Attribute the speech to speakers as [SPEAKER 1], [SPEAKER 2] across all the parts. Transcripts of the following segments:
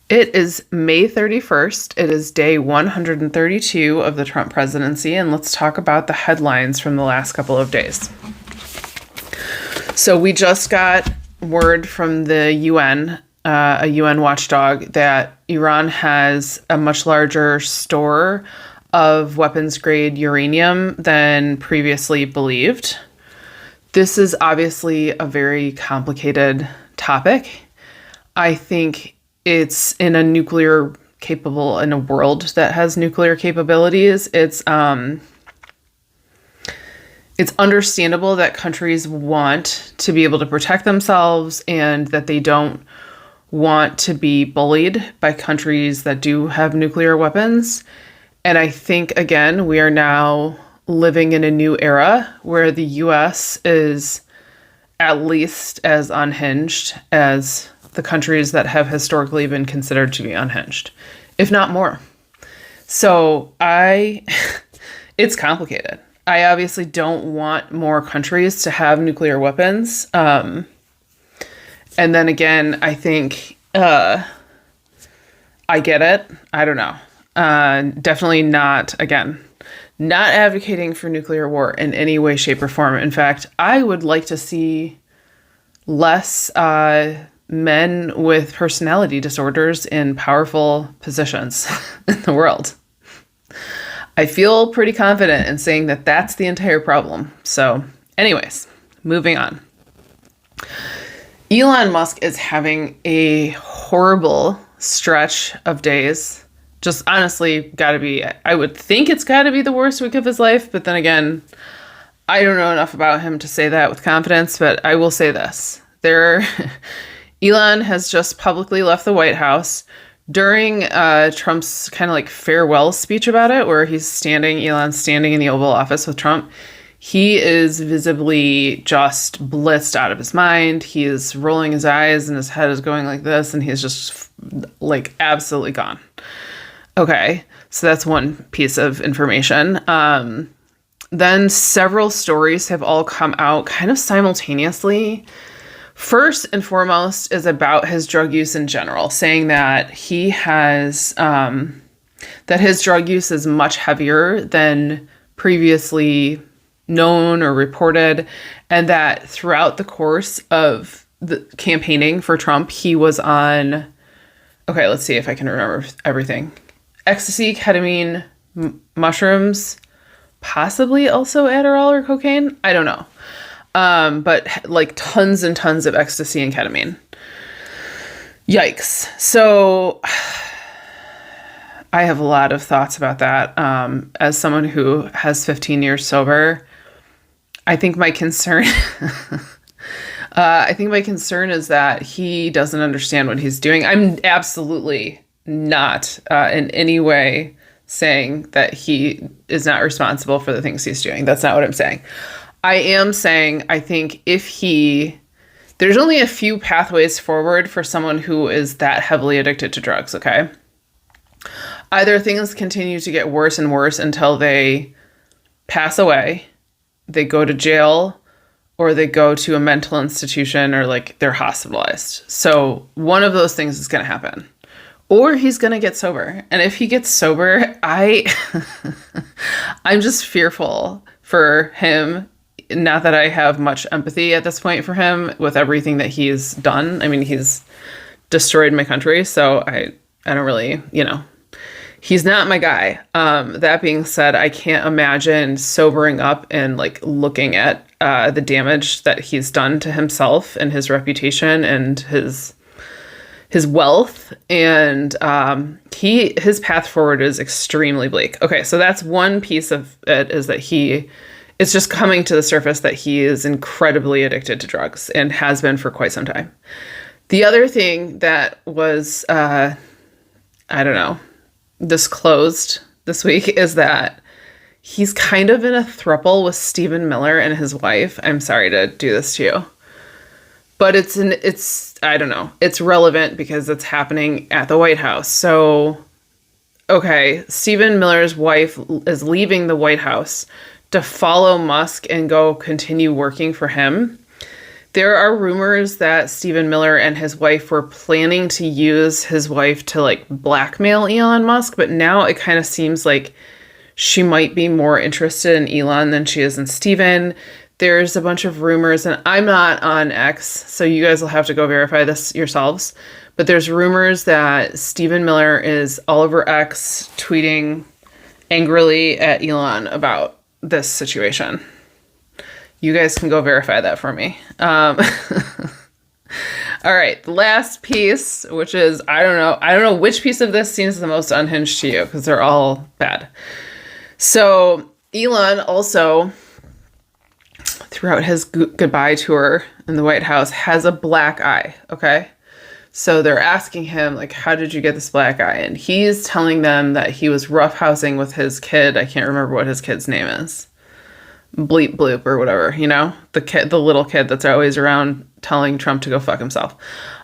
[SPEAKER 1] It is May 31st. It is day 132 of the Trump presidency, and let's talk about the headlines from the last couple of days. So we just got word from the UN, a UN watchdog, that Iran has a much larger store of weapons-grade uranium than previously believed. This is obviously a very complicated topic. I think it's in a world that has nuclear capabilities. It's understandable that countries want to be able to protect themselves and that they don't want to be bullied by countries that do have nuclear weapons. And I think, again, we are now living in a new era where the US is at least as unhinged as the countries that have historically been considered to be unhinged, if not more. So it's complicated. I obviously don't want more countries to have nuclear weapons. And then again, I think I get it. I don't know. Definitely not advocating for nuclear war in any way, shape, or form. In fact, I would like to see less men with personality disorders in powerful positions in the world. I feel pretty confident in saying that that's the entire problem. So anyways, moving on. Elon Musk is having a horrible stretch of days. Just honestly, I would think it's gotta be the worst week of his life. But then again, I don't know enough about him to say that with confidence, but I will say this. Elon has just publicly left the White House during Trump's kind of like farewell speech about it, where Elon's standing in the Oval Office with Trump. He is visibly just blitzed out of his mind. He is rolling his eyes and his head is going like this, and he's just like absolutely gone. Okay, so that's one piece of information. Then several stories have all come out kind of simultaneously. First and foremost is about his drug use in general, saying that that his drug use is much heavier than previously known or reported, and that throughout the course of the campaigning for Trump, he was on, okay, let's see if I can remember everything. Ecstasy, ketamine, mushrooms, possibly also Adderall or cocaine. I don't know. But like tons and tons of ecstasy and ketamine. Yikes. So I have a lot of thoughts about that. As someone who has 15 years sober, I think my concern, is that he doesn't understand what he's doing. I'm absolutely not, in any way saying that he is not responsible for the things he's doing. That's not what I'm saying. I am saying, I think there's only a few pathways forward for someone who is that heavily addicted to drugs, okay? Either things continue to get worse and worse until they pass away, they go to jail, or they go to a mental institution, or like they're hospitalized. So one of those things is going to happen. Or he's going to get sober. And if he gets sober, I'm just fearful for him. Not that I have much empathy at this point for him with everything that he's done. I mean, he's destroyed my country, so I don't really, he's not my guy. That being said, I can't imagine sobering up and like looking at the damage that he's done to himself and his reputation and his wealth, and his path forward is extremely bleak. Okay, so that's one piece of it, is that it's just coming to the surface that he is incredibly addicted to drugs and has been for quite some time. The other thing that was, disclosed this week is that he's kind of in a throuple with Stephen Miller and his wife. I'm sorry to do this to you, but it's relevant because it's happening at the White House. So, okay, Stephen Miller's wife is leaving the White House to follow Musk and go continue working for him. There are rumors that Stephen Miller and his wife were planning to use his wife to like blackmail Elon Musk, but now it kind of seems like she might be more interested in Elon than she is in Stephen. There's a bunch of rumors, and I'm not on X, so you guys will have to go verify this yourselves. But there's rumors that Stephen Miller is all over X tweeting angrily at Elon about this situation. You guys can go verify that for me. All right, the last piece, which is, I don't know which piece of this seems the most unhinged to you, because they're all bad. So Elon also, throughout his goodbye tour in the White House, has a black eye, okay? So they're asking him, like, how did you get this black eye? And he's telling them that he was roughhousing with his kid. I can't remember what his kid's name is. Bleep bloop or whatever, you know? The little kid that's always around telling Trump to go fuck himself.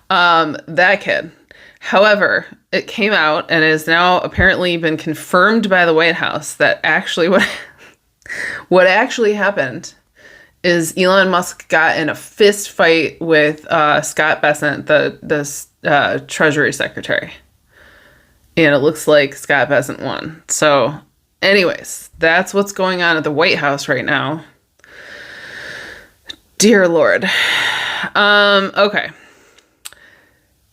[SPEAKER 1] That kid. However, it came out and has now apparently been confirmed by the White House that actually what actually happened is Elon Musk got in a fist fight with Scott Bessent, the Treasury Secretary. And it looks like Scott Bessent won. So anyways, that's what's going on at the White House right now. Dear Lord. Okay.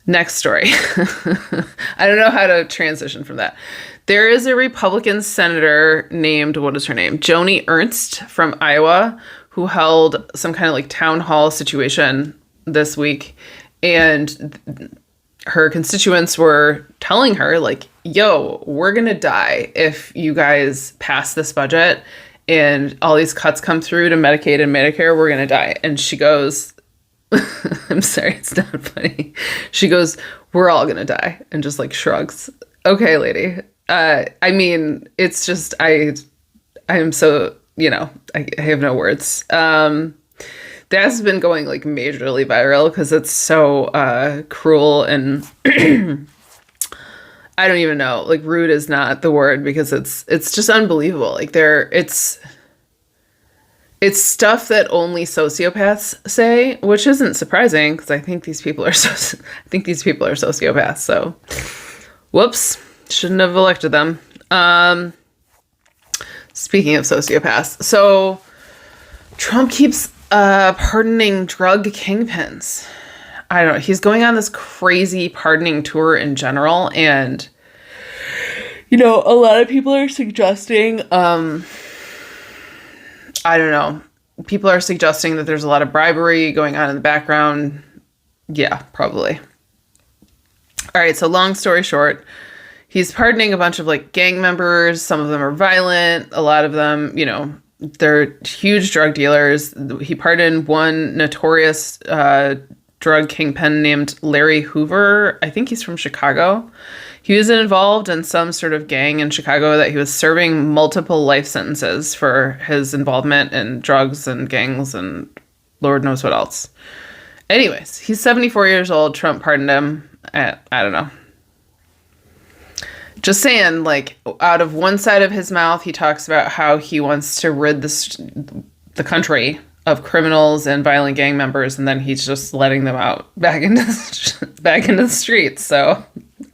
[SPEAKER 1] Next story. I don't know how to transition from that. There is a Republican senator named, what is her name? Joni Ernst from Iowa, who held some kind of like town hall situation this week. And her constituents were telling her like, yo, we're going to die if you guys pass this budget and all these cuts come through to Medicaid and Medicare, we're going to die. And she goes, I'm sorry, it's not funny. She goes, we're all going to die, and just like shrugs. Okay, lady. I mean, it's just, I am so, I have no words. That's been going like majorly viral because it's so cruel and I don't even know, like rude is not the word because it's just unbelievable. Like it's stuff that only sociopaths say, which isn't surprising because I think these people are sociopaths. So, whoops, shouldn't have elected them. Speaking of sociopaths, so Trump keeps pardoning drug kingpins. I don't know. He's going on this crazy pardoning tour in general, and a lot of people are suggesting. I don't know. People are suggesting that there's a lot of bribery going on in the background. Yeah, probably. All right. So long story short, he's pardoning a bunch of like gang members. Some of them are violent. A lot of them, they're huge drug dealers. He pardoned one notorious drug kingpin named Larry Hoover. I think he's from Chicago. He was involved in some sort of gang in Chicago that he was serving multiple life sentences for his involvement in drugs and gangs and Lord knows what else. Anyways, he's 74 years old. Trump pardoned him. I don't know. Just saying, like, out of one side of his mouth, he talks about how he wants to rid the country of criminals and violent gang members, and then he's just letting them out back into the streets. So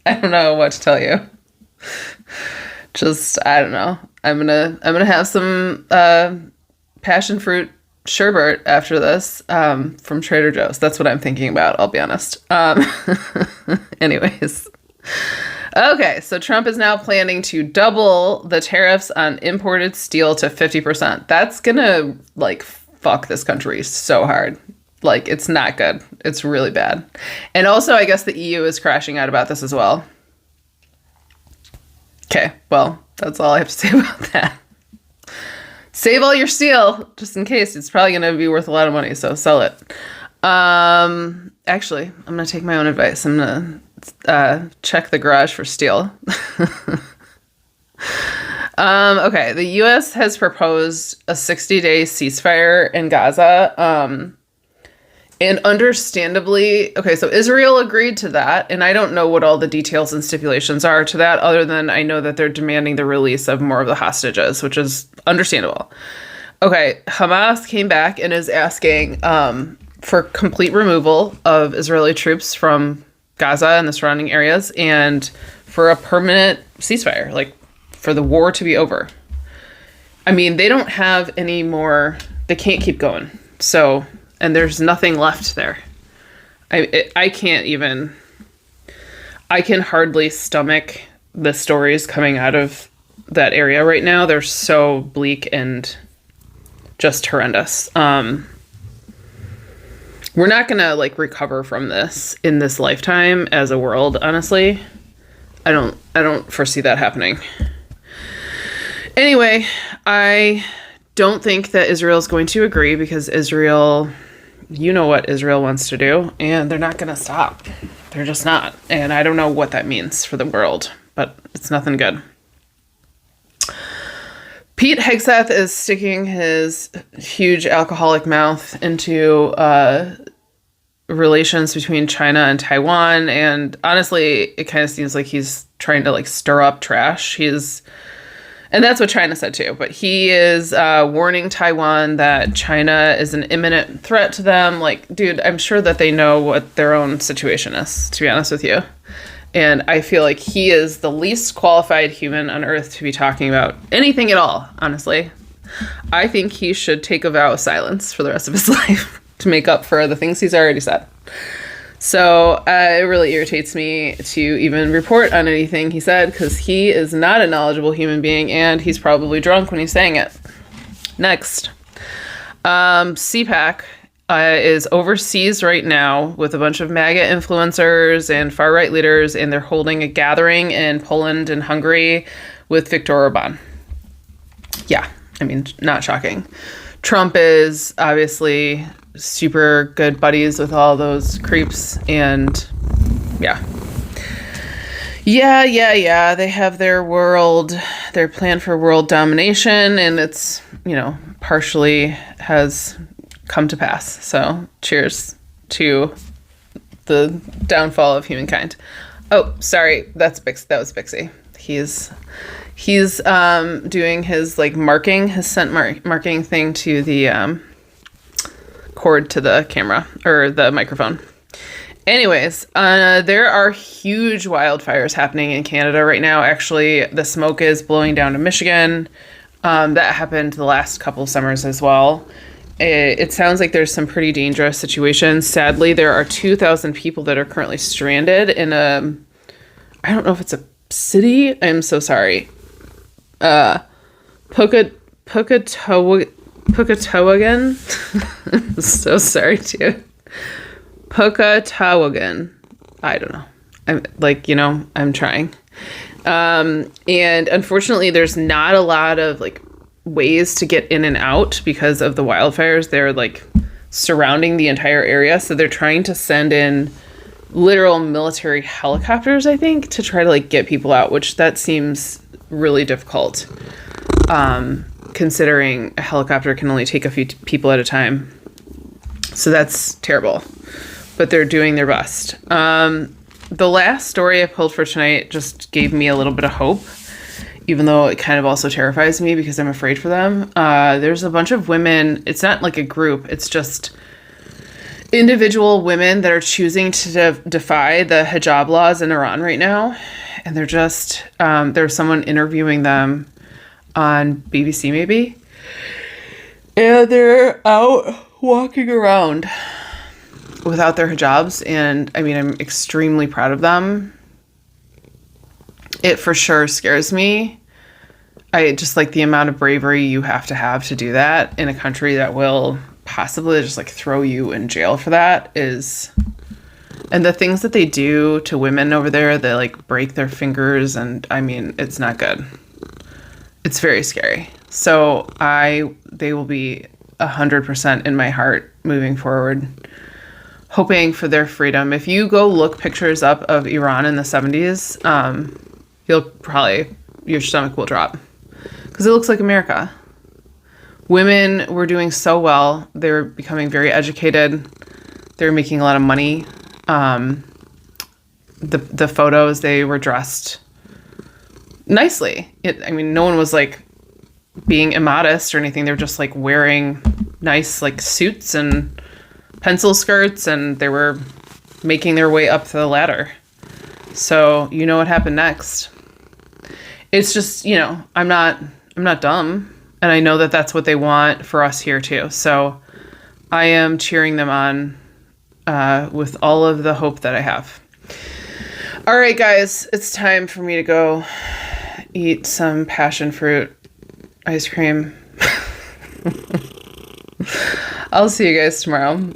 [SPEAKER 1] I don't know what to tell you. Just, I don't know. I'm gonna have some passion fruit sherbet after this from Trader Joe's. That's what I'm thinking about, I'll be honest. Anyways. Okay, so Trump is now planning to double the tariffs on imported steel to 50%. That's gonna, like, fuck this country so hard. Like, it's not good. It's really bad. And also, I guess the EU is crashing out about this as well. Okay, well, that's all I have to say about that. Save all your steel, just in case. It's probably going to be worth a lot of money, so sell it. Actually, I'm going to take my own advice. I'm going to check the garage for steel. Okay, the U.S. has proposed a 60-day ceasefire in Gaza. And understandably, okay, so Israel agreed to that, and I don't know what all the details and stipulations are to that, other than I know that they're demanding the release of more of the hostages, which is understandable. Okay, Hamas came back and is asking for complete removal of Israeli troops from Gaza and the surrounding areas, and for a permanent ceasefire, like for the war to be over. I mean, they don't have any more, they can't keep going. So, and there's nothing left there. I can't even, I can hardly stomach the stories coming out of that area right now. They're so bleak and just horrendous. We're not gonna like recover from this in this lifetime as a world, honestly. I don't foresee that happening. Anyway, I don't think that Israel's going to agree, because Israel, you know what Israel wants to do, and they're not gonna stop. They're just not. And I don't know what that means for the world, but it's nothing good. Pete Hegseth is sticking his huge alcoholic mouth into relations between China and Taiwan, and honestly, it kind of seems like he's trying to like stir up trash. And that's what China said too, but he is warning Taiwan that China is an imminent threat to them. Like, dude, I'm sure that they know what their own situation is, to be honest with you. And I feel like he is the least qualified human on earth to be talking about anything at all, honestly. I think he should take a vow of silence for the rest of his life to make up for the things he's already said. So it really irritates me to even report on anything he said, because he is not a knowledgeable human being, and he's probably drunk when he's saying it. Next. CPAC is overseas right now with a bunch of MAGA influencers and far-right leaders, and they're holding a gathering in Poland and Hungary with Viktor Orban. Yeah, I mean, not shocking. Trump is obviously super good buddies with all those creeps, and yeah. They have their plan for world domination, and it's, partially has come to pass. So cheers to the downfall of humankind. Oh, sorry, that was Bixie. He's doing his like marking, his scent marking thing to the cord to the camera or the microphone. Anyways, there are huge wildfires happening in Canada right now. Actually, the smoke is blowing down to Michigan. That happened the last couple of summers as well. It sounds like there's some pretty dangerous situations. Sadly, there are 2,000 people that are currently stranded in I don't know if it's a city. I'm so sorry. Pukatawagan. I'm so sorry too. Pukatawagan. I don't know. I'm trying. And unfortunately, there's not a lot of like ways to get in and out because of the wildfires. They're like surrounding the entire area. So they're trying to send in literal military helicopters, I think, to try to like get people out, which that seems really difficult. Considering a helicopter can only take a few people at a time. So that's terrible, but they're doing their best. The last story I pulled for tonight just gave me a little bit of hope, even though it kind of also terrifies me because I'm afraid for them. There's a bunch of women. It's not like a group. It's just individual women that are choosing to defy the hijab laws in Iran right now. And they're just, there's someone interviewing them on BBC maybe. And they're out walking around without their hijabs. And I mean, I'm extremely proud of them. It for sure scares me. I just like the amount of bravery you have to do that in a country that will possibly just like throw you in jail for that is, and the things that they do to women over there, they like break their fingers, and I mean, it's not good. It's very scary. So they will be 100% in my heart moving forward, hoping for their freedom. If you go look pictures up of Iran in the 70s, your stomach will drop because it looks like America. Women were doing so well. They were becoming very educated. They were making a lot of money. The photos, they were dressed nicely. No one was like being immodest or anything. They were just like wearing nice like suits and pencil skirts, and they were making their way up the ladder. So you know what happened next. It's just, I'm not dumb, and I know that that's what they want for us here too. So I am cheering them on with all of the hope that I have. All right, guys, it's time for me to go eat some passion fruit ice cream. I'll see you guys tomorrow.